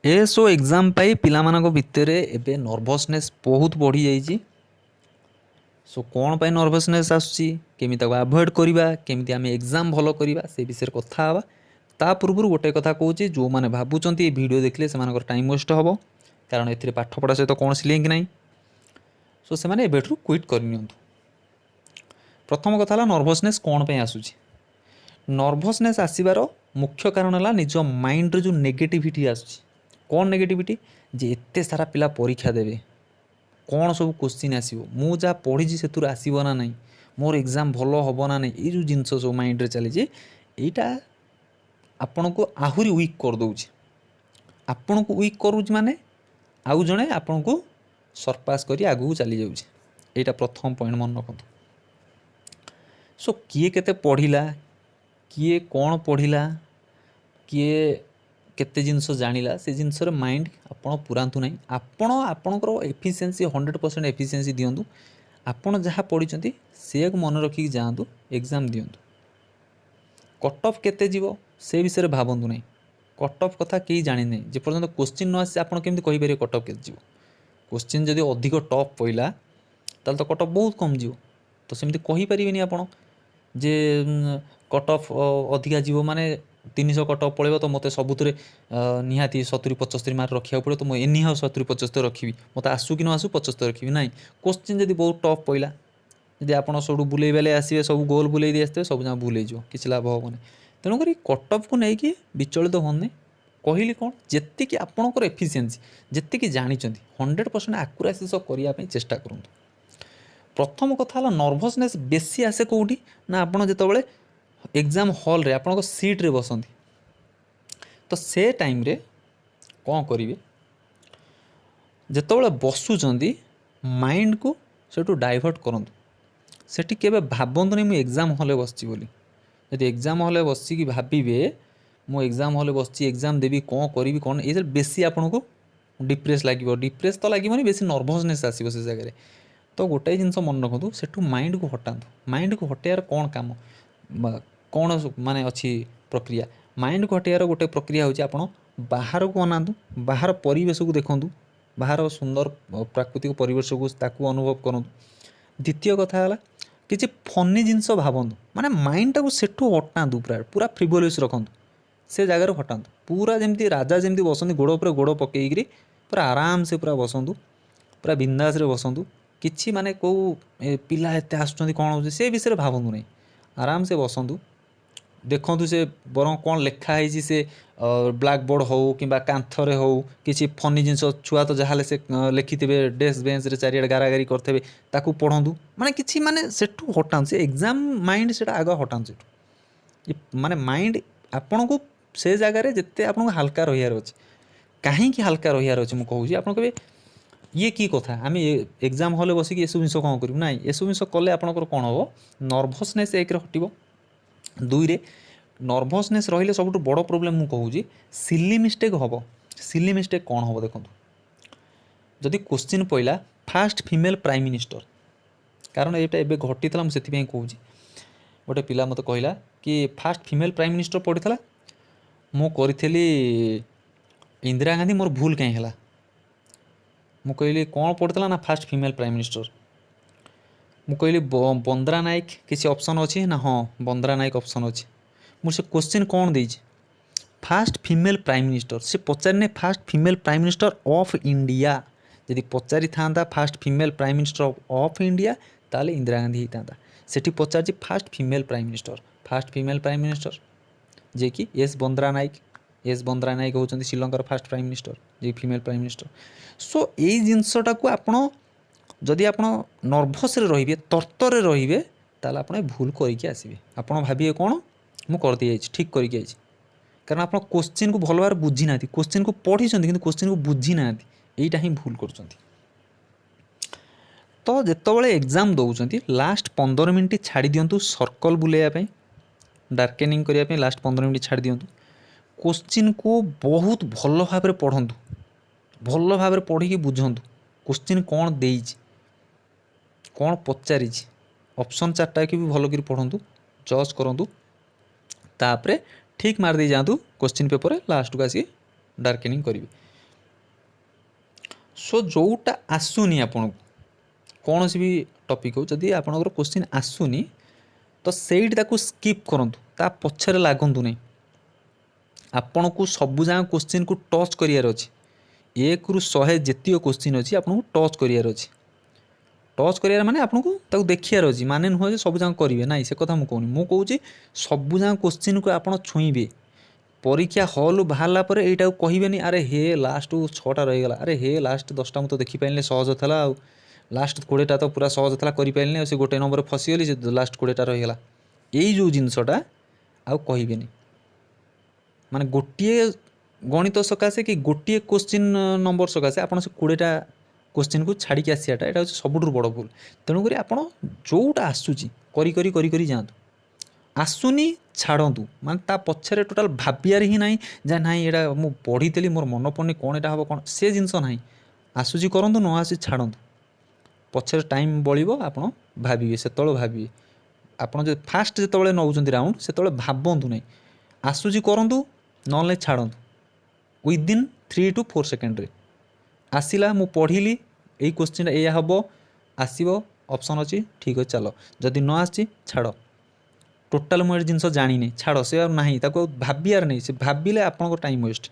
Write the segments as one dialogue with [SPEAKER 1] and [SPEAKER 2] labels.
[SPEAKER 1] SO exam पाई पिलामानक भितर एबे nervousness बहुत बढ़ी जाइए। सो कौन पाई नर्भसनेस आसुची केमी ताको अवॉइड करवा केमी आम एग्जाम भल करवा से विषय कथा हाँ। ता पूर्व गोटे कथा कहूँ जो मैंने भावुं ये वीडियो देखले से टाइम वेस्ट हम कारण ए पाठपढ़ा सहित कौन लिंक ना। सो से मैंने एबेठू क्विट करनी। प्रथम कथा है नर्भसनेस कौन पे आसूची। नर्भसनेस आसबार मुख्य कारण है निज माइंड जो नेगेटिविटी आसूची। कौन नेगेटिविटी जे एते सारा पिला परीक्षा देवे कौन सब क्वेश्चन आसो मु जहाँ पढ़ी से आसब ना ना मोर एग्जाम भल हम ना नहीं ये जिनस सब माइंड रे चली यहाँ आपण को आहुरी वीक कर दौर आपण को वीक करूँ माने आउ जड़े आपण को सरपास कर आगू चली जाऊे। यहाँ प्रथम पॉइंट मन रखु। सो किए केते पढ़िला किए कौन पढ़िला किए केते जिनस जानिला से जिनस माइंड आपण पुरातु ना आपण आपणकर एफिशिएंसी 100% एफिशिएंसी दिंतु। आपण जहाँ पढ़ी से मन रखिक जातु एग्जाम दिंतु। कट ऑफ केते जीवो से विषय भावतु ना। कट ऑफ कथा कहीं जानी ना जेपर्यंत क्वेश्चन न आसे आप केमती कहीपर कट ऑफ केते जीवो। क्वेश्चन जदि अधिक टफ पड़ा ताल तो कट ऑफ बहुत कम जीवो। तो सेमती कहीपर आप जे कट ऑफ अधिका जीव माने 300 कट ऑफ पड़े तो मत सबुत निहाती 70-75 मार्क रखा पड़े तो मुझे एनी हाउ 70-75 रखी मत आसू कि न आसू 75 रखी ना। क्वेश्चन जब बहुत टफ पड़ा जब आप सब बुले बेले आसवे सब गोल बुले दी आसते सब जहाँ भूल हो किसी लाभ हेनी। तेणुक कट ऑफ को लेकिन विचलित होने कहली कौन जी आपणकर एफिशिएंसी जी जानी 100% आकुरासी सह करने चेष्टा करूँ। प्रथम कथा है नर्भसनेस बेसी आसे कौटी ना आपड़ जो एग्जाम हॉल रे आपन सीट रे बसंती तो से टाइम रे कौन करेंगे जिते बसुँच माइंड को सेठू डाइवर्ट करूँ सेठी केबे भाबंतु नहीं एग्जाम हॉल बसची बोली। यदि एग्जाम हॉल बसिकी भाविबे मो एग्जाम हॉल बसची एग्जाम देवी कौन करी कौन ये बेसी आपन को डिप्रेस लगे डिप्रेस तो लगे बेसी नर्भसनेस आसो से जगह। तो गोटाए जिनस मन रखु सेठू माइंड को हटातु। माइंड को हटाइबार कौन काम कौन माने अच्छी प्रक्रिया माइंड को हटाइबार गोटे प्रक्रिया होची आपण बाहर को अनातु बाहर परिवेश को देखंतु बाहर सुंदर प्राकृतिक परिवेश को ताकू अनुभव करूँ। द्वितीय कथा है किसी फनी जिनस भावतु माने माइंड टाक सेठू हटातु पूरा फ्रिवोलस रखु से जगार हटातु पूरा जमती राजा जमती बसंती गोड़ पर गोड़ पकईकरी पूरा आराम से पूरा बसंतु पूरा बिंदास रे बसंतु किछि माने को पिला एते आसुचंती कौन हो से विषय भावतु नहीं आराम से बसंतु देखंतु से बरं कौन लिखा है से ब्लैक बोर्ड हो कि कांथरे हो किसी फनी जिनस छुआ तो जहाँ से लिखिथे डेस्क बेंच रे चारिआडे गारागारी करथे ताकू पढ़ंतु माने किछि माने सेठू हटान से एग्जाम माइंड से आग हटान से माने माइंड आपन को से जगार जिते आपन हल्का रही अच्छे कहीं हल्का रही अच्छे मुझे कहूँ आप कहे ये की कथा आम एग्जाम हॉल बसिक ये सब जिन कौन करूँ ना ये सब जिन कले आपंकर कौन हम नर्भसनेस एक हटो दुई रे नर्भसनेस रही सब बड़ प्रोब्लेम मुझे कहूँ सिली मिस्टेक हम। सिली मिस्टेक कौन हम देखो जदि क्वेश्चन पड़ा फास्ट फीमेल प्राइम मिनिस्टर कारण यहाँ एवं घटी मुझे कहूँ गोटे पिला मत कहला कि फास्ट फीमेल प्राइम मिनिस्टर पड़ा मु करी इंदिरा गांधी मोर भूल कहीं है मु कहली कौन पड़ता ना फास्ट फीमेल प्राइम मिनिस्टर मु कहली बंद्रा नायक किसी ऑप्शन अच्छी ना हाँ बंद्रा नायक ऑप्शन अच्छी मुझे क्वेश्चन कौन देछि फास्ट फीमेल प्राइम मिनिस्टर से पचारे first female prime minister of India यदि पचारि था first female prime minister of India ताले इंदिरा गांधी होता सेठी पचार फास्ट फीमेल प्राइम मिनिस्टर जे कि एस बंद्रा नायक होती श्रीलंकार फास्ट प्राइम मिनिस्टर जे फीमेल प्राइम मिनिस्टर। सो ये जिनसटा को आपण जदि आप नर्भस रे तर्तर रे ताल आप भूल करके आसबे आप भाविए कौन मु करती जाइए ठीक करके आई कारण आप क्वेश्चन को भल भाव बुझी ना क्वेश्चन को पढ़ी कि क्वेश्चन को बुझी ना यहीटा ही भूल कर। तो जितेबाला एग्जाम दौरान लास्ट 15 मिनट छाड़ी दिंतु सर्कल बुलाइवाई डार्केनिंग करने लास्ट 15 मिनट छाड़ी दिंतु क्वेश्चन को बहुत भल भाव पढ़ंतु भल भाव पढ़ी बुझंतु क्वेश्चन कौन देइछि कौन पचारि ऑप्शन 4टा की भी भल कर पढ़ंतु जज करंतु तापरे ठीक मार दे जातु क्वेश्चन पेपर लास्ट को आसी डार्केनिंग करेंगे सो जोटा आसुनी आपन कौन सी भी टॉपिक हो जदि आपनकर क्वेश्चन आसुनी तो सेठी ताकू स्किप करंतु ता पछरे लागंतु नहीं आपन को सबु जाक क्वेश्चन को टच करियार अछि 1 रु 100 जेतियो क्वेश्चन अछि आपन को टच करियार अछि टच करियार माने आपन को ताकू देखियार अछि माने नुह जे सबु जाक करिवे नाही से कथा मु कहूनी मु कहूची सबु जाक क्वेश्चन को आपन छुईबे परीक्षा हल बाहरला पर एटा कहबेनी अरे हे लास्ट 6टा रही गला अरे हे लास्ट 10टा मु तो देखि पाइले सहज थला आ लास्ट 20टा तो पूरा सहज थला करि पाइले से गोटे नंबर फसीगली से लास्ट 20टा रही गला एई जो जिनसटा आ कहबेनी माने गोटिए गणित सकाशे कि गोटिए क्वेश्चन नंबर सकाशे आपन से 20टा क्वेश्चन को छाड़ी के आसियाटा एटा सबुठुर बड़ भूल तेणुक आपन जोटा आसुची करी करी करी करी जातु आसुनी छाड़ू माने ता पछरे टोटाल भाबियार ही नहीं जा नहीं एटा मु पढ़ी मोर मन पड़नी कौन एटा हम कौन से जिनस ना आसूची करूँ न आसी छाड़ू पछरे टाइम बड़ो आपड़ भावे से भावे आपड़ जो फास्ट जो नौकरी राउंड से भावतु नहीं आसूची करूँ ना छाड़ू विदिन 3 to 4 सेकेंड आसला मु पढ़िली यही क्वेश्चन या हम आसो ऑप्शन अच्छी ठीक अच्छे चलो जदि न आसी छाड़ टोटाल मुझे जिनस जानी छाड़ से ना भाबियार नहीं से भाविले आपन टाइम वेस्ट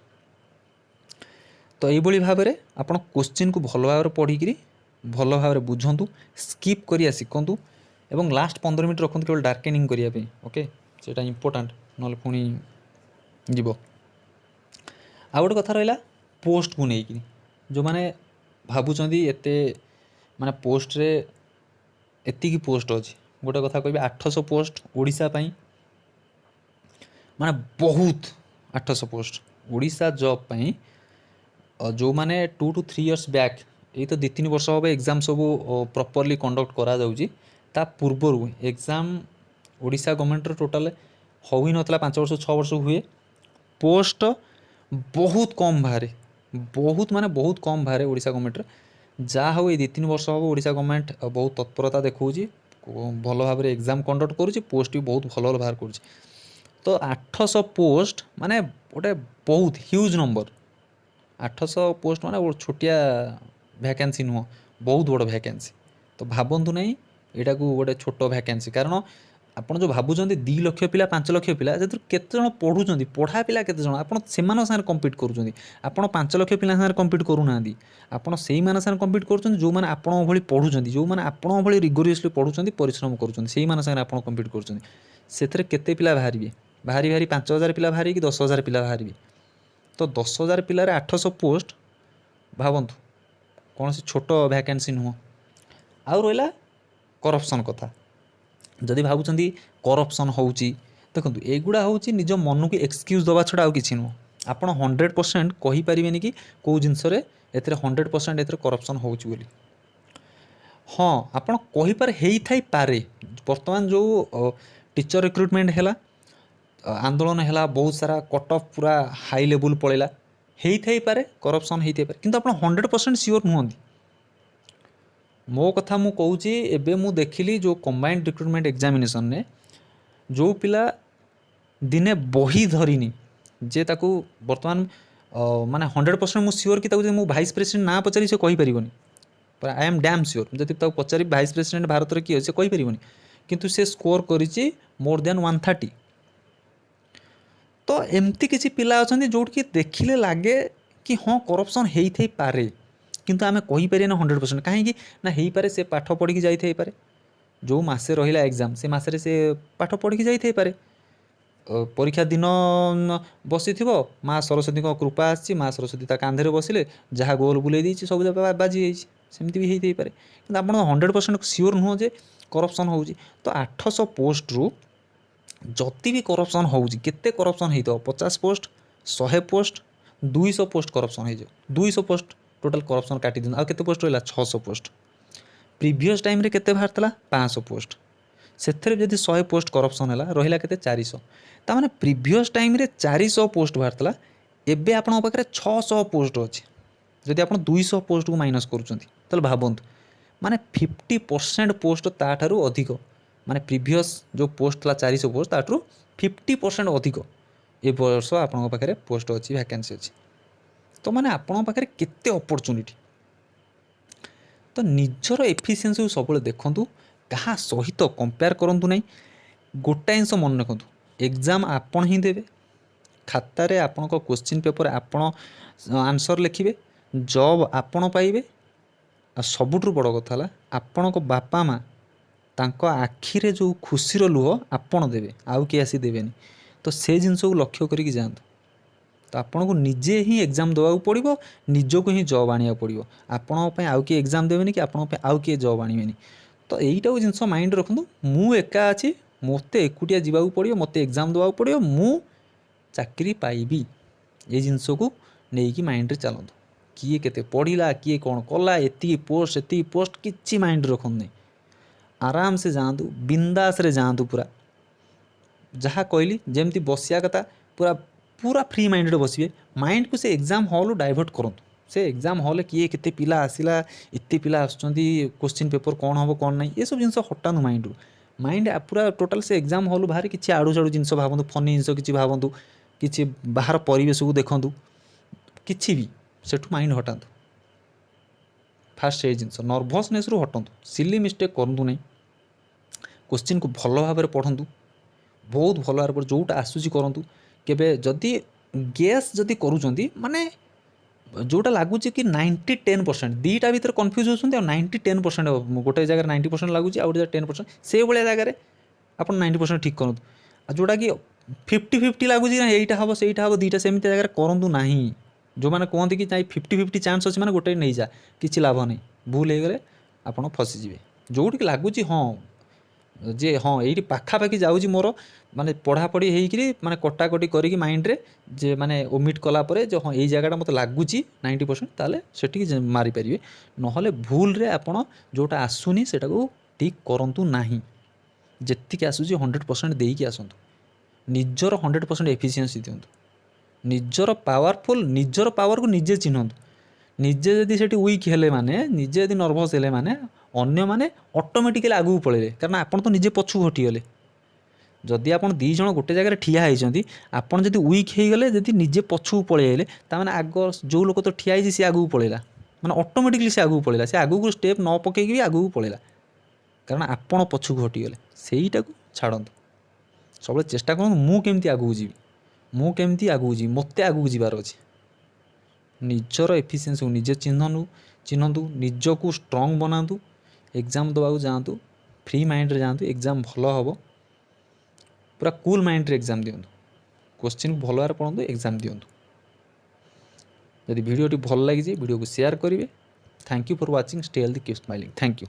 [SPEAKER 1] तो ये भाव में आप क्वेश्चन को भल भाव पढ़ी भल भाव बुझंतु स्किप करिया शिखंतु एवं लास्ट 15 मिनट रखु केवल डार्केनिंग करने ओके सेटा इंपोर्टेंट ना पुणी जीव आ गोटे कथा रहा पोस्ट को लेकिन जो मैंने भावुं एत माने पोस्ट रे एतिकी पोस्ट अच्छी गोटे कथा कह 800 पोस्ट ओडिशा पाई माने बहुत 800 पोस्ट ओडिशा जॉब पाई जो मैंने 2 to 3 years बैक ये तो 2-3 वर्ष हम एग्जाम सब प्रॉपर्ली कंडक्ट करा जाउची ता पूर्वर एग्जाम ओडिशा गवर्नमेंट टोटाल हो ही नतला 5 वर्ष 6 वर्ष हुए पोस्ट बहुत कम बाहर बहुत माने बहुत कम बाहर ओडिशा गवर्नमेंट जहाँ हो 2-3 वर्ष हम ओडिशा गवर्नमेंट बहुत तत्परता देखौची भल भाव एग्जाम कंडक्ट करुँच पोस्ट भी बहुत भल बाहर कर तो 800 पोस्ट माने गोटे बहुत ह्यूज नंबर 800 पोस्ट माने वो छोटिया वैकेंसी नुह बहुत बड़ वैकेंसी तो भावतु नहीं यहाँ को गोटे छोट वैकेंसी कारण आपड़ जो भावुं 2 लाख पिला 5 लाख पिला जो केते जन पढ़ुं पढ़ा पिला केते जन आपड़ से कम्पिट करुँच आपड़ 5 लाख पिला साथ कम्पिट करूना आपड़ से कम्पिट करुँच जो मैंने आपण भाई पढ़ुं जो मैंने आपण भाई रिगोरियसली पढ़ुं परिश्रम करुँच कम्पिट करुँच केते पिला बाहर बाहरी बाहरी 5,000 पिला बाहरी कि 10,000 पिला बाहर तो 10,000 पिलार 800 पोस्ट भावतु कौन सी छोट वैकेंसी नुह आउ रहा करप्शन कथा जदि भावुं करप्शन होउची देखो एगुड़ा हूँ निज मन को एक्सक्यूज दवा छड़ा आउ कि नुह आप 100% कहींपारे कि कौ जिनस 100% ए करप्शन होउची बोली हाँ आपड़ कहींपारे हेई थाई पारे वर्तमान जो टीचर रिक्रुटमेंट है आंदोलन है बहुत सारा कट ऑफ पूरा हाई लेवल पड़ेगा हेई थाई पारे करप्शन हेई थाई पारे किंतु आप 100% सियोर नुहंती मो कथा मु कहूँ एबे मु देखिली जो कंबाइंड रिक्रुटमेंट एग्जामिनेशन ने जो पिला दिने बही धरिनी जे ताकू वर्तमान माने 100% मु सियोर कि ताकू मु वाइस प्रेसिडेंट ना पचारि से कहि परिबनी पर आई एम डैम सियोर जदि ताकू पचारि वाइस प्रेसिडेंट भारत रे किए से कहि परिबनी किंतु से स्कोर करिछि मोर देन 130 तो एमती किसी पिला अछंती जोटकी देखिले लागे कि हाँ करप्शन हेई थई पारे किंतु आमे कहि पारे ना 100% कहीं ना हेई पारे से पाठ पढ़ी की जाई पारे जो मासे रहिला एग्जाम से मासे से पाठ पढ़ी की जाई पारे परीक्षा दिन बसी थी माँ सरस्वती कृपा आसी माँ सरस्वती ता कांधे बसिले जहाँ गोल बुले दी सब बाजी सेमती भी होई पारे कि आप 100% सियोर नुह जे करप्शन हो तो 800 पोस्ट रु जति भी करप्शन होते करप्शन हो 50 पोस्ट 100 पोस्ट 200 पोस्ट करप्शन हो 200 पोस्ट टोटाल करप्शन काटी दिन आ केते पोस्ट रहा 600 पोस्ट प्रीवियस टाइम रे केते बाहर तला 500 पोस्ट से जब 100 पोस्ट करप्शन है रहा के 400 ताने प्रीवियस टाइम रे 400 पोस्ट बाहर तला एबे आपण पाखे 600 पोस्ट अच्छे जदि आप 200 पोस्ट को माइनस कर भावतु माने 50% पोस्ट ताठारू अधिक माने प्रीवियस जो पोस्ट था 400 पोस्ट ताठू 50% अधिक ए वर्ष आपण पाखे पोस्ट अच्छी वैकेंसी अच्छी तो माने आपण पाखे केते अपॉर्चुनिटी तो निजर एफिसीएंसी सब देखूँ क्या सहित कंपेयर करूँ नहीं। गोटाए जिनस मन रखु एग्जाम आपण ही देवे खातार आपण क्वेश्चन पेपर आपण आंसर लिखिए जॉब आपण पाइबे आ सबुठु बड़ कथा है आपण बापा माँ तांको आखिरे जो खुशीर लुह आपण देवे आउ किए आसी देवेनि। तो से जिनस को लक्ष्य करिक जातु तो आपन को निजे ही एग्जाम देवा पड़ो निजक ही जॉब आने पड़ो आपण आउ किए एग्जाम देवेनि कि आपण आउ किए जॉब आने। तो यहीटा जिनस माइंड रखु मु एका अच्छी मत एकुटिया जावाक पड़ो मत एग्जाम देवा पड़ो मु चाकरी पाइबी ये जिनस को लेकिन माइंड चलतु किए केते पढ़ला किए कौन कला एति पोस्ट किसी माइंड रखु नहीं आराम से जातु बिंदास रे जातु पूरा जहाँ कहली जमती बसिया कथा पूरा पूरा फ्री माइंड बसवे माइंड को से एग्जाम हॉल डाइवर्ट करूँ से एग्जाम हॉल किए केते पिला आसिला एत पिला आसुचंती क्वेश्चन पेपर कौन हम कौन ना ये सब जिन हटानु माइंड माइंड पूरा टोटाल से एग्जाम हॉल बाहर किसी आड़ू साड़ू जिन भावतु फनी जिन किसी भावतु किसी बाहर परिवेश को देखूँ किसी भी सेठू माइंड हटातु फास्ट ये जिन नर्भसनेस रू हटातु सिली मिस्टेक करूँ नहीं क्वेश्चन को भल भाव पढ़ु बहुत भल भाव जोटा आसूसी करूँ केबे जदि गेस जदि करूँ माने जोटा लगुच कि 90-10% दीटा भर कन्फ्यूज होती 90-10% गोटे जगह 90% लगुच आउ 10% से भाया जगह आप 90% ठीक करूँ जोटा कि 50-50 लगुच यहीटा हम सहीटा हम दीटा सेमती जगह करूँ ना जो मैंने कहते कि 50-50 चान्स अच्छे मैंने गोटे नहीं जा कि लाभ नहीं भूल हो गले आप फसीजे जोटी लगुच हाँ जे हाँ ये पाखापाखि जाऊँगी मोर माने पढ़ापढ़ी होकरी माने कटाकटी करी माइंड रे जे माने ओमिट कलापर जो हाँ ये जगह मत लगुच 90% ताले से मारी पारे ना भूल रे आपण जोटा आसुनी से ठीक करूँ ना जी आसूँ 100% देकी आसतु निजर 100% एफिशिएंसी दिंतु निजर पावरफुल निजर पावर को निजे चिन्हतु निजे जदि से वीक हेले माने निजे यदि नर्भस हेले माने अन्य माने ऑटोमेटिकली आगू पड़े कारण आपन तो निजे पछू घटीगले जदि आप दी जन गोटे जगह ठिया होती आपन जदि वीक हो गले जदि निजे पछू पलैले ताने आग जो लोक तो ठिया सी आगू पलैला माने ऑटोमेटिकली से आगू पलैला से आगू स्टेप न पकई भी आगू पलैला कारण आपन पछू घटीगले सेईटा को छाड़तु सब चेष्टा करूँ मु केमती आगू जी मु केमती आगू जी मते आगू जीवार अच्छे निजर एफिशिएंसी को निजे चिन्हतु निजक स्ट्रंग बनातु एग्जाम देवाक जातु फ्री माइंड रे जातु एग्जाम भल हम पूरा कूल माइंड रे एग्जाम दिंतु क्वेश्चन को भल भाव पढ़ु एग्जाम दिंतु। यदि वीडियो भल लगी वीडियो को शेयर करेंगे। Thank you for watching stay healthy keep smiling thank you.